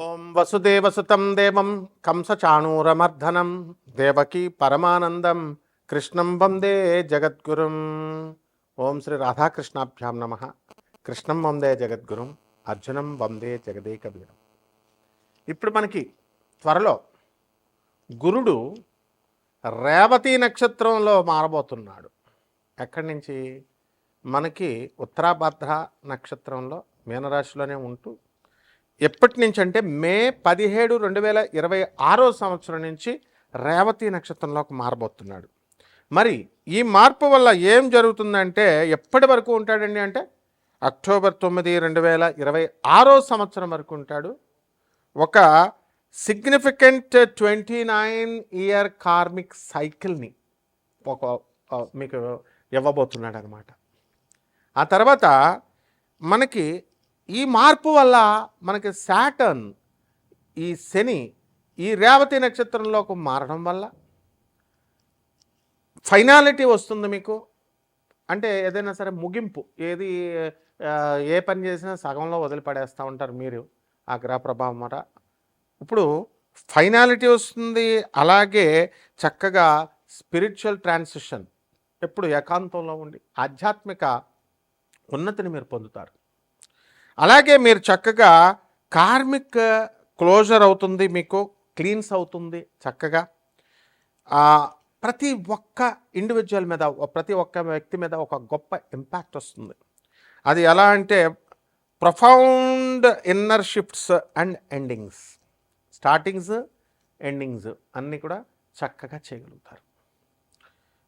ఓం వసుదేవసుతం దేవం కంసచాణూరమర్ధనం దేవకీ పరమానందం కృష్ణం వందే జగద్గురుం. ఓం శ్రీ రాధాకృష్ణాభ్యాం నమ. కృష్ణం వందే జగద్గురుం, అర్జునం వందే జగదేకవీరం. ఇప్పుడు మనకి త్వరలో గురుడు రేవతి నక్షత్రంలో మారబోతున్నాడు. ఎక్కడి నుంచి? మనకి ఉత్తరాభద్ర నక్షత్రంలో మీనరాశిలోనే ఉంటూ ఎప్పటి నుంచి అంటే మే 17, 2026 సంవత్సరం నుంచి రేవతి నక్షత్రంలోకి మారబోతున్నాడు. మరి ఈ మార్పు వల్ల ఏం జరుగుతుందంటే ఎప్పటి వరకు ఉంటాడండి అంటే అక్టోబర్ 9, 2026 సంవత్సరం వరకు ఉంటాడు. ఒక సిగ్నిఫికెంట్ 29 ఇయర్ కార్మిక్ సైకిల్ని మీకు ఇవ్వబోతున్నాడు అనమాట. ఆ తర్వాత మనకి ఈ మార్పు వల్ల మనకి సాటర్న్, ఈ శని ఈ రేవతి నక్షత్రంలోకి మారడం వల్ల ఫైనాలిటీ వస్తుంది మీకు. అంటే ఏదైనా సరే ముగింపు, ఏ పని చేసినా సగంలో వదిలిపడేస్తూ ఉంటారు మీరు ఆ గ్రహ ప్రభావం వల్ల. ఇప్పుడు ఫైనాలిటీ వస్తుంది. అలాగే చక్కగా స్పిరిచువల్ ట్రాన్సిషన్, ఎప్పుడు ఏకాంతంలో ఉండి ఆధ్యాత్మిక ఉన్నతిని మీరు పొందుతారు. అలాగే మీరు చక్కగా కార్మిక్ క్లోజర్ అవుతుంది, మీకు క్లీన్స్ అవుతుంది చక్కగా. ప్రతి ఒక్క ఇండివిజువల్ మీద, ప్రతి ఒక్క వ్యక్తి మీద ఒక గొప్ప ఇంపాక్ట్ వస్తుంది. అది ఎలా అంటే profound inner shifts and endings, startings endings అన్నీ కూడా చక్కగా చేయగలుగుతారు.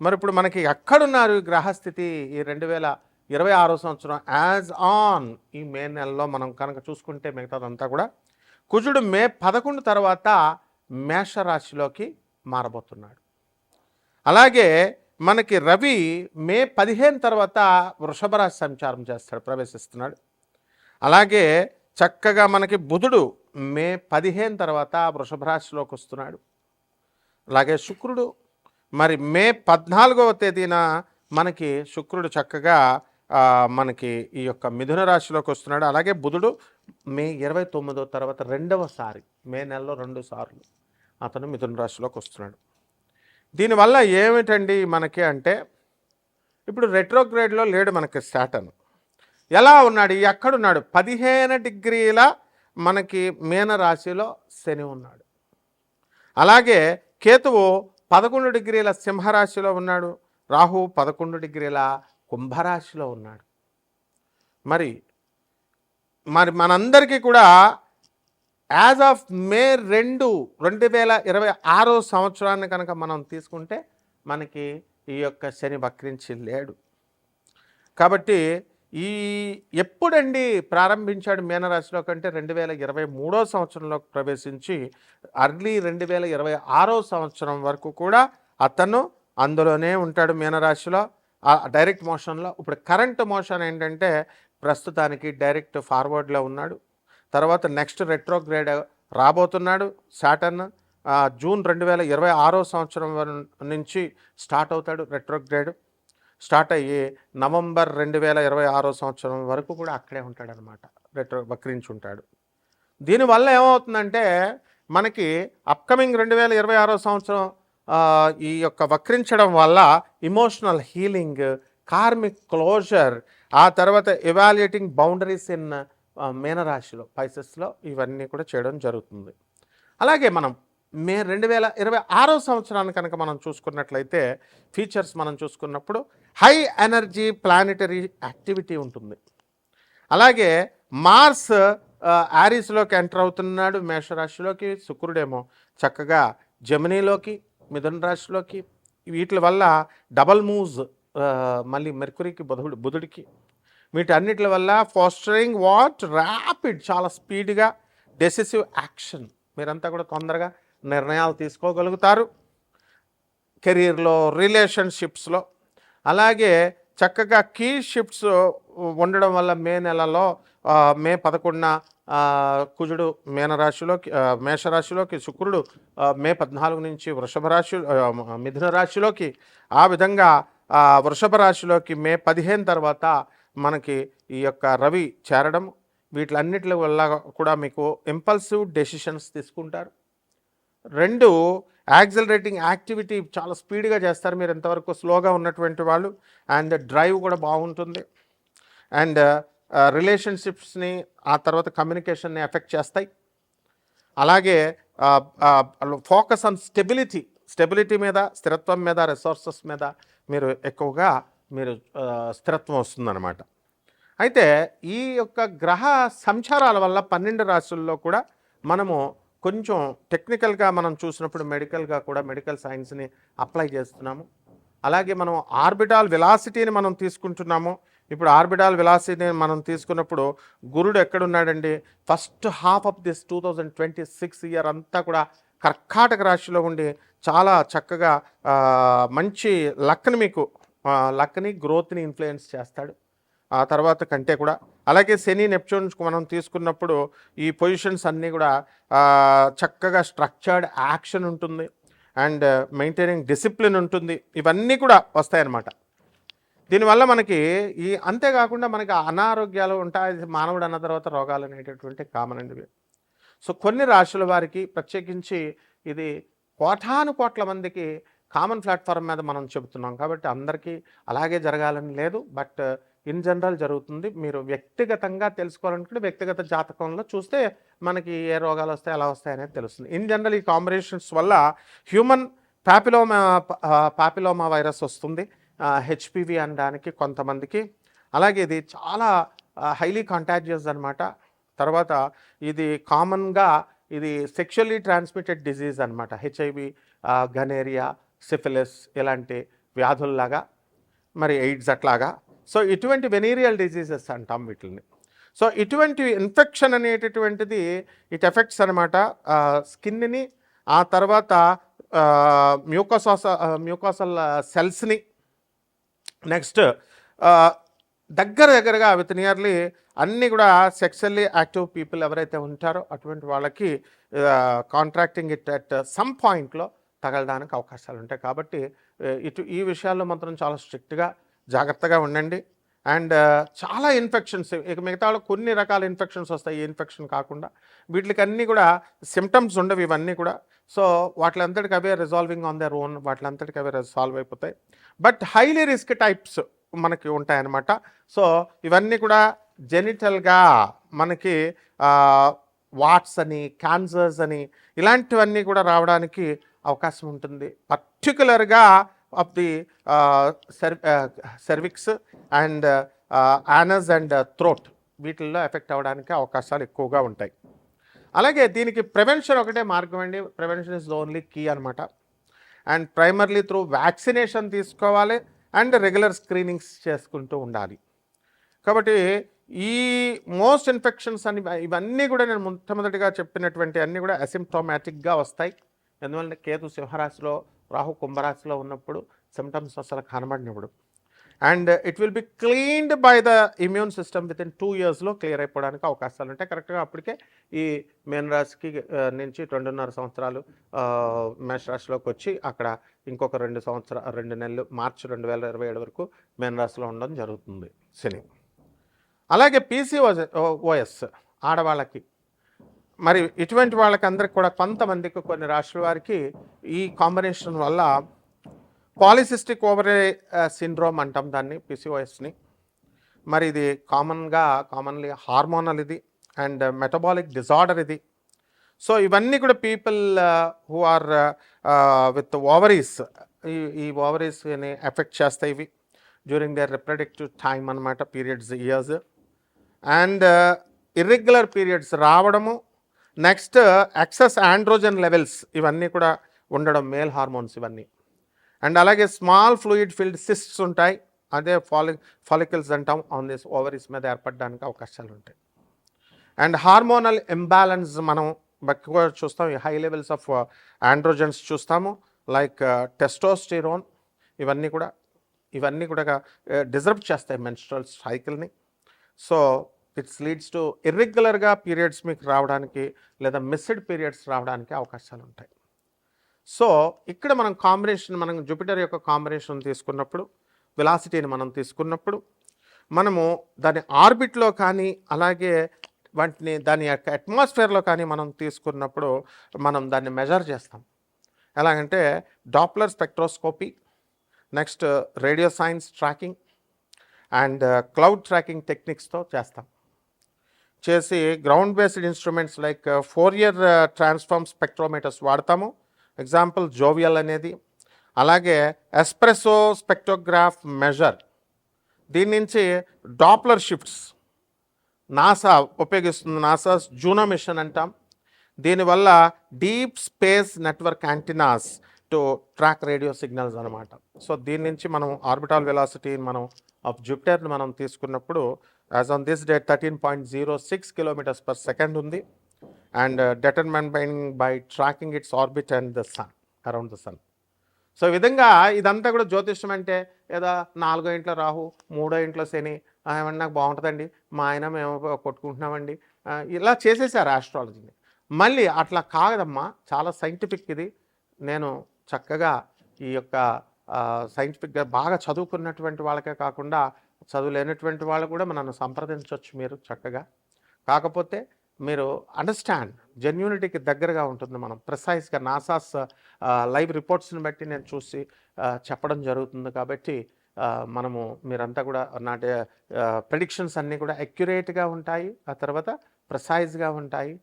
మరి ఇప్పుడు మనకి ఎక్కడున్నారు ఈ గ్రహస్థితి? ఈ 2026 సంవత్సరం యాజ్ ఆన్ ఈ మే నెలలో మనం కనుక చూసుకుంటే మిగతాదంతా కూడా కుజుడు మే 11 తర్వాత మేషరాశిలోకి మారబోతున్నాడు. అలాగే మనకి రవి మే 15 తర్వాత వృషభ రాశి సంచారం చేస్తాడు, ప్రవేశిస్తున్నాడు. అలాగే చక్కగా మనకి బుధుడు మే 15 తర్వాత వృషభ రాశిలోకి వస్తున్నాడు. అలాగే శుక్రుడు మరి మే 14వ తేదీన మనకి శుక్రుడు చక్కగా మనకి ఈ యొక్క మిథున రాశిలోకి వస్తున్నాడు. అలాగే బుధుడు మే 29వ తర్వాత రెండవసారి, మే నెలలో 2 సార్లు అతను మిథున రాశిలోకి వస్తున్నాడు. దీనివల్ల ఏమిటండి మనకి అంటే ఇప్పుడు రెట్రోగ్రేడ్లో లేడు మనకి సాటర్న్. ఎలా ఉన్నాడు? ఎక్కడున్నాడు? 15 డిగ్రీల మనకి మీన రాశిలో శని ఉన్నాడు. అలాగే కేతువు 11 డిగ్రీల సింహరాశిలో ఉన్నాడు. రాహు 11 డిగ్రీల కుంభరాశిలో ఉన్నాడు. మరి మనందరికీ కూడా యాజ్ ఆఫ్ మే 2, 2026 సంవత్సరాన్ని కనుక మనం తీసుకుంటే మనకి ఈ యొక్క శని వక్రించి లేడు. కాబట్టి ఎప్పుడండి ప్రారంభించాడు మీనరాశిలో కంటే 2023 సంవత్సరంలోకి ప్రవేశించి అర్లీ 2026 సంవత్సరం వరకు కూడా అతను అందులోనే ఉంటాడు మీనరాశిలో, డైరెక్ట్ మోషన్లో. ఇప్పుడు కరెంట్ మోషన్ ఏంటంటే ప్రస్తుతానికి డైరెక్ట్ ఫార్వర్డ్లో ఉన్నాడు. తర్వాత నెక్స్ట్ రెట్రోగ్రేడ్ రాబోతున్నాడు సాటర్న్. జూన్ 2026 సంవత్సరం నుంచి స్టార్ట్ అవుతాడు రెట్రోగ్రేడ్. స్టార్ట్ అయ్యి నవంబర్ 2026 సంవత్సరం వరకు కూడా అక్కడే ఉంటాడనమాట, వక్రించి ఉంటాడు. దీనివల్ల ఏమవుతుందంటే మనకి అప్కమింగ్ 2026 సంవత్సరం ఈ యొక్క వక్రించడం వల్ల ఇమోషనల్ హీలింగ్, కార్మిక్ క్లోజర్, ఆ తర్వాత ఎవాల్యుయేటింగ్ బౌండరీస్ ఇన్ మీనరాశిలో, పైసెస్లో ఇవన్నీ కూడా చేయడం జరుగుతుంది. అలాగే మనం మే 2026 సంవత్సరాన్ని కనుక మనం చూసుకున్నట్లయితే ఫీచర్స్ మనం చూసుకున్నప్పుడు హై ఎనర్జీ ప్లానెటరీ యాక్టివిటీ ఉంటుంది. అలాగే మార్స్ యారీస్లోకి ఎంటర్ అవుతున్నాడు మేషరాశిలోకి. శుక్రుడేమో చక్కగా జెమినీలోకి, మిథున రాశిలోకి. వీటి వల్ల డబల్ మూవ్స్ మళ్ళీ మెర్కురీకి, బుధుడికి, వీటన్నిటి వల్ల ఫాస్టరింగ్ ర్యాపిడ్, చాలా స్పీడ్గా డెసిసివ్ యాక్షన్. మీరంతా కూడా తొందరగా నిర్ణయాలు తీసుకోగలుగుతారు కెరీర్లో, రిలేషన్షిప్స్లో. అలాగే చక్కగా కీ షిఫ్ట్స్ ఉండడం వల్ల మే నెలలో మే 11న కుజుడు మేషరాశిలోకి, శుక్రుడు మే 14 నుంచి మిథున రాశిలోకి, ఆ విధంగా వృషభ రాశిలోకి మే 15 తర్వాత మనకి ఈ యొక్క రవి చేరడం, వీటిలన్నిటి వల్ల కూడా మీకు ఇంపల్సివ్ డెసిషన్స్ తీసుకుంటారు. 2 యాక్సిలరేటింగ్ యాక్టివిటీ చాలా స్పీడ్గా చేస్తారు మీరు ఎంతవరకు స్లోగా ఉన్నటువంటి వాళ్ళు. అండ్ డ్రైవ్ కూడా బాగుంటుంది. అండ్ రిలేషన్షిప్స్ని ఆ తర్వాత కమ్యూనికేషన్ని ఎఫెక్ట్ చేస్తాయి. అలాగే ఫోకస్ ఆన్ స్టెబిలిటీ మీద, స్థిరత్వం మీద, రిసోర్సెస్ మీద మీరు ఎక్కువగా స్థిరత్వం వస్తుందన్నమాట. అయితే ఈ యొక్క గ్రహ సంచారాల వల్ల 12 రాశుల్లో కూడా మనము కొంచెం టెక్నికల్గా మనం చూసినప్పుడు మెడికల్గా కూడా మెడికల్ సైన్స్ని అప్లై చేస్తున్నాము. అలాగే మనం ఆర్బిటాల్ వెలాసిటీని మనం తీసుకుంటున్నాము. ఇప్పుడు ఆర్బిటాల్ వెలాసిటీని మనం తీసుకున్నప్పుడు గురుడు ఎక్కడున్నాడండి? First half of this 2026 year అంతా కూడా కర్కాటక రాశిలో ఉండి చాలా చక్కగా మంచి లక్ని గ్రోత్ని ఇన్ఫ్లుయెన్స్ చేస్తాడు ఆ తర్వాత కంటే కూడా. అలాగే శని నెప్ట్యూన్స్ మనం తీసుకున్నప్పుడు ఈ పొజిషన్స్ అన్నీ కూడా చక్కగా స్ట్రక్చర్డ్ యాక్షన్ ఉంటుంది అండ్ మెయింటైనింగ్ డిసిప్లిన్ ఉంటుంది. ఇవన్నీ కూడా వస్తాయన్నమాట. దీనివల్ల మనకి అంతేకాకుండా మనకి అనారోగ్యాలు ఉంటాయి. మానవుడు అన్న తర్వాత రోగాలు అనేటటువంటి కామన్ అండి. సో కొన్ని రాశుల వారికి ప్రత్యేకించి ఇది కోటానుకోట్ల మందికి కామన్ ప్లాట్ఫామ్ మీద మనం చెబుతున్నాం కాబట్టి అందరికీ అలాగే జరగాలని లేదు. బట్ ఇన్ జనరల్ జరుగుతుంది. మీరు వ్యక్తిగతంగా తెలుసుకోవాలనుకుంటే వ్యక్తిగత జాతకంలో చూస్తే మనకి ఏ రోగాలు వస్తాయి, ఎలా వస్తాయి అనేది తెలుస్తుంది. ఇన్ జనరల్ ఈ కాంబినేషన్స్ వల్ల హ్యూమన్ పాపిలోమా వైరస్ వస్తుంది, హెచ్పివి అనడానికి కొంతమందికి. అలాగే ఇది చాలా హైలీ కాంటాజియస్ అనమాట. తర్వాత ఇది కామన్గా ఇది సెక్షువల్లీ ట్రాన్స్మిటెడ్ డిజీజ్ అనమాట. హెచ్ఐవి, గనేరియా, సిఫిలిస్ ఇలాంటి వ్యాధుల్లాగా, మరి ఎయిడ్స్ అట్లాగా. సో ఇటువంటి వెనీరియల్ డిజీజెస్ అంటాం వీటిని. సో ఇటువంటి ఇన్ఫెక్షన్ అనేటటువంటిది ఇట్ ఎఫెక్ట్స్ అనమాట స్కిన్ని, ఆ తర్వాత మ్యూకోసల్ సెల్స్ని. నెక్స్ట్ దగ్గరగా విత్ నియర్లీ అన్నీ కూడా సెక్సువల్లీ యాక్టివ్ పీపుల్ ఎవరైతే ఉంటారో అటువంటి వాళ్ళకి కాంట్రాక్టింగ్ ఇట్ అట్ సమ్ పాయింట్లో తగలడానికి అవకాశాలు ఉంటాయి. కాబట్టి ఈ విషయాల్లో మాత్రం చాలా స్ట్రిక్ట్గా జాగ్రత్తగా ఉండండి. అండ్ చాలా ఇన్ఫెక్షన్స్, ఇక మిగతా కొన్ని రకాల ఇన్ఫెక్షన్స్ వస్తాయి. ఈ ఇన్ఫెక్షన్ కాకుండా వీటికి అన్నీ కూడా సిమ్టమ్స్ ఉండవు ఇవన్నీ కూడా. సో వాటిలంతటికి అవే రిజాల్వింగ్ ఆన్ దర్ ఓన్, వాటిలంతటికి అవే సాల్వ్ అయిపోతాయి. బట్ హైలీ రిస్క్ టైప్స్ మనకి ఉంటాయన్నమాట. సో ఇవన్నీ కూడా జెనిటల్గా మనకి వాట్స్ అని, క్యాన్సర్స్ అని ఇలాంటివన్నీ కూడా రావడానికి అవకాశం ఉంటుంది. పర్టికులర్గా of the cervix and anus and throat వీటిల్లో ఎఫెక్ట్ అవ్వడానికి అవకాశాలు ఎక్కువగా ఉంటాయి. అలాగే దీనికి ప్రివెన్షన్ ఒకటే మార్గం అండి. Prevention is the only key అనమాట. అండ్ ప్రైమర్లీ త్రూ వ్యాక్సినేషన్ తీసుకోవాలి అండ్ రెగ్యులర్ స్క్రీనింగ్స్ చేసుకుంటూ ఉండాలి. కాబట్టి ఈ మోస్ట్ ఇన్ఫెక్షన్స్ అని ఇవన్నీ కూడా నేను మొట్టమొదటిగా చెప్పినటువంటి అన్నీ కూడా అసిమ్ప్టోమాటిక్గా వస్తాయి. ఎందువల్ల కేతు సింహరాశిలో, రాహు కుంభరాశిలో ఉన్నప్పుడు సిమ్టమ్స్ అసలు కనబడినప్పుడు. And it will be cleaned by the immune system within 2 yearsలో క్లియర్ అయిపోవడానికి అవకాశాలు ఉంటాయి. కరెక్ట్గా అప్పటికే ఈ మేన రాశికి నుంచి 2.5 సంవత్సరాలు మేష రాశిలోకి వచ్చి అక్కడ ఇంకొక 2 నెలలు మార్చి 2027 వరకు మేన రాశిలో ఉండడం జరుగుతుంది శని. అలాగే PCOS ఆడవాళ్ళకి, మరి ఇటువంటి వాళ్ళకి అందరికి కూడా కొంతమందికి కొన్ని రాశుల వారికి ఈ కాంబినేషన్ వల్ల పాలిసిస్టిక్ ఓవరీ సిండ్రోమ్ అంటాం దాన్ని, PCOSని. మరి ఇది కామన్లీ హార్మోనల్ ఇది అండ్ మెటబాలిక్ డిజార్డర్ ఇది. సో ఇవన్నీ కూడా people who are with ovaries, ఈ ఓవరీస్ని ఎఫెక్ట్ చేస్తాయి ఇవి డ్యూరింగ్ దేర్ రిప్రొడక్టివ్ టైం అనమాట, periods, years. And irregular periods రావడము, నెక్స్ట్ ఎక్సెస్ ఆండ్రోజన్ లెవెల్స్ ఇవన్నీ కూడా ఉండడం, మేల్ హార్మోన్స్ ఇవన్నీ. అండ్ అలాగే స్మాల్ ఫ్లూయిడ్ ఫిల్డ్ సిస్ట్స్ ఉంటాయి, అదే ఫాలికల్స్ అంటాం, ఆన్ దిస్ ఓవరీస్ మీద ఏర్పడడానికి అవకాశాలు ఉంటాయి. అండ్ హార్మోనల్ ఇంబ్యాలెన్స్ మనం ఎక్కువ చూస్తాం. హై లెవెల్స్ ఆఫ్ ఆండ్రోజన్స్ చూస్తాము, లైక్ టెస్టోస్టిరోన్. ఇవన్నీ కూడా డిజర్వ్ చేస్తాయి మెన్స్ట్రల్ సైకిల్ని. సో ఇట్స్ లీడ్స్ టు ఇర్రెగ్యులర్గా పీరియడ్స్ మీకు రావడానికి లేదా మిస్డ్ పీరియడ్స్ రావడానికి అవకాశాలు ఉంటాయి. సో ఇక్కడ మనం జూపిటర్ యొక్క కాంబినేషన్ తీసుకున్నప్పుడు, వెలాసిటీని మనం తీసుకున్నప్పుడు, మనము దాని ఆర్బిట్లో కానీ అలాగే వాటిని దాని యొక్క అట్మాస్ఫియర్లో కానీ మనం తీసుకున్నప్పుడు మనం దాన్ని మెజర్ చేస్తాం. ఎలాగంటే Doppler spectroscopy, next radio science tracking and cloud tracking టెక్నిక్స్తో చేస్తాం. చేసి ground based instruments like Fourier transform spectrometers వాడతాము. ఎగ్జాంపుల్ జోవియల్ అనేది. అలాగే ఎస్ప్రెసో స్పెక్ట్రోగ్రాఫ్ మెజర్, దీని నుంచి డాప్లర్ షిఫ్ట్స్ నాసా ఉపయోగిస్తుంది. నాసా జూనో మిషన్ అంటాం. దీనివల్ల deep space network antennas to track radio signals అనమాట. సో దీని నుంచి మనం ఆర్బిటాల్ వెలాసిటీ మనం ఆఫ్ జూపిటర్ని మనం తీసుకున్నప్పుడు as on this date 13.06 kilometres per second ఉంది. And determined by tracking its orbit and the sun, around the sun. So ఈ విధంగా ఇదంతా కూడా జ్యోతిష్యం అంటే ఏదో 4వ ఇంట్లో రాహు, 3వ ఇంట్లో శని, ఏమన్నా నాకు బాగుంటుందండి, మా ఆయన మేము కొట్టుకుంటున్నామండి, ఇలా చేసేసారు ఆస్ట్రాలజీని. మళ్ళీ అట్లా కాదమ్మా, చాలా సైంటిఫిక్ ఇది. నేను చక్కగా ఈ యొక్క సైంటిఫిక్గా బాగా చదువుకున్నటువంటి వాళ్ళకే కాకుండా చదువులేనటువంటి వాళ్ళు కూడా నన్ను సంప్రదించవచ్చు మీరు చక్కగా. కాకపోతే మీరు అండర్స్టాండ్, జెన్యూనిటీకి దగ్గరగా ఉంటుంది. మనం ప్రిసైజ్గా నాసాస్ లైవ్ రిపోర్ట్స్ని బట్టి నేను చూసి చెప్పడం జరుగుతుంది. కాబట్టి మనము మీరంతా కూడా నాటి ప్రెడిక్షన్స్ అన్నీ కూడా అక్యురేట్గా ఉంటాయి, ఆ తర్వాత ప్రిసైజ్గా ఉంటాయి.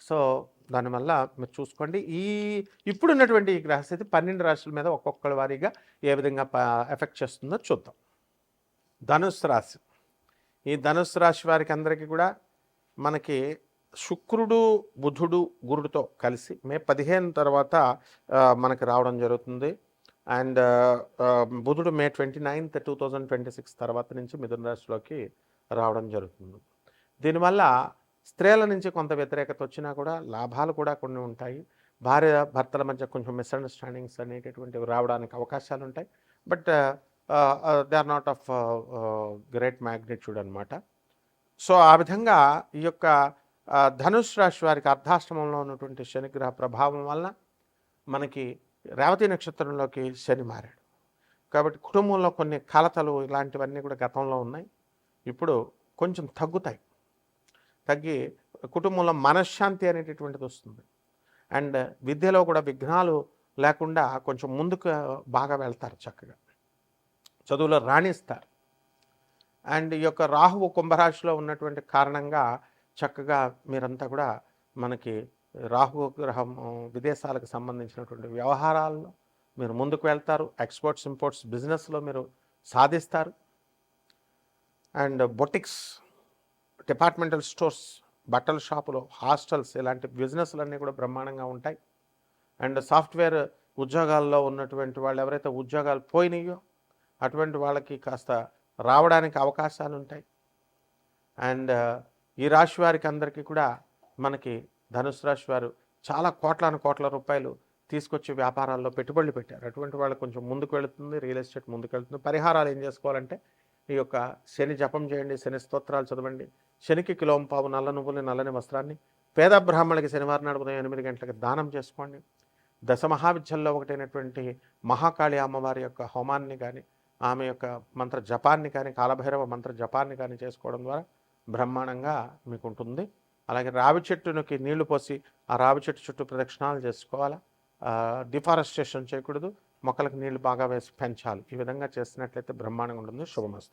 సో దానివల్ల మీరు చూసుకోండి. ఇప్పుడున్నటువంటి ఈ గ్రహస్థితి 12 రాశుల మీద ఒక్కొక్కరి వారీగా ఏ విధంగా ఎఫెక్ట్ చేస్తుందో చూద్దాం. ధనుస్సు రాశి. ఈ ధనుస్సు రాశి వారికి అందరికీ కూడా మనకి శుక్రుడు, బుధుడు, గురుడితో కలిసి మే 15 తర్వాత మనకి రావడం జరుగుతుంది. అండ్ బుధుడు మే 29, 2026 తర్వాత నుంచి మిథున రాశిలోకి రావడం జరుగుతుంది. దీనివల్ల స్త్రీల నుంచి కొంత వ్యతిరేకత వచ్చినా కూడా లాభాలు కూడా కొన్ని ఉంటాయి. భార్య భర్తల మధ్య కొంచెం మిస్అండర్స్టాండింగ్స్ అనేటటువంటివి రావడానికి అవకాశాలు ఉంటాయి. But they are not of great magnitude అనమాట. సో ఆ విధంగా ఈ యొక్క ధనుష్ రాశి వారికి అర్ధాష్టమంలో ఉన్నటువంటి శనిగ్రహ ప్రభావం వల్ల మనకి రేవతి నక్షత్రంలోకి శని మారాడు. కాబట్టి కుటుంబంలో కొన్ని కలతలు ఇలాంటివన్నీ కూడా గతంలో ఉన్నాయి, ఇప్పుడు కొంచెం తగ్గి కుటుంబంలో మనశ్శాంతి అనేటటువంటిది వస్తుంది. అండ్ విద్యలో కూడా విఘ్నాలు లేకుండా కొంచెం ముందుకు బాగా వెళ్తారు, చక్కగా చదువులో రాణిస్తారు. అండ్ ఈ యొక్క రాహువు కుంభరాశిలో ఉన్నటువంటి కారణంగా చక్కగా మీరంతా కూడా మనకి రాహు గ్రహం విదేశాలకు సంబంధించినటువంటి వ్యవహారాల్లో మీరు ముందుకు వెళ్తారు. ఎక్స్పోర్ట్స్ ఇంపోర్ట్స్ బిజినెస్లో మీరు సాధిస్తారు. అండ్ బొటిక్స్, డిపార్ట్మెంటల్ స్టోర్స్, బట్టల షాపులు, హాస్టల్స్ ఇలాంటి బిజినెస్లన్నీ కూడా బ్రహ్మాండంగా ఉంటాయి. అండ్ సాఫ్ట్వేర్ ఉద్యోగాల్లో ఉన్నటువంటి వాళ్ళు ఎవరైతే ఉద్యోగాలు పోయినాయో అటువంటి వాళ్ళకి కాస్త రావడానికి అవకాశాలు ఉంటాయి. అండ్ ఈ రాశి వారికి అందరికీ కూడా మనకి ధనుసు రాశి వారు చాలా కోట్ల రూపాయలు తీసుకొచ్చి వ్యాపారాల్లో పెట్టుబడులు పెట్టారు. అటువంటి వాళ్ళు కొంచెం ముందుకు వెళుతుంది, రియల్ ఎస్టేట్ ముందుకు వెళుతుంది. పరిహారాలు ఏం చేసుకోవాలంటే ఈ యొక్క శని జపం చేయండి, శని స్తోత్రాలు చదవండి, శనికి కిలోంపావు నల్ల నువ్వులని, నల్లని వస్త్రాన్ని పేద బ్రాహ్మణులకి శనివారం నాడు ఉదయం 8 గంటలకు దానం చేసుకోండి. దశమహావిద్యల్లో ఒకటైనటువంటి మహాకాళి అమ్మవారి యొక్క హోమాన్ని కానీ, ఆమె యొక్క మంత్ర జపాన్ని కానీ, కాలభైరవ మంత్ర జపాన్ని కానీ చేసుకోవడం ద్వారా బ్రహ్మాండంగా మీకు ఉంటుంది. అలాగే రావి చెట్టునికి నీళ్లు పోసి ఆ రావి చెట్టు చుట్టూ ప్రదక్షిణాలు చేసుకోవాలా. డిఫారెస్టేషన్ చేయకూడదు, మొక్కలకు నీళ్లు బాగా వేసి పెంచాలి. ఈ విధంగా చేసినట్లయితే బ్రహ్మాండంగా ఉంటుంది. శుభమస్తు.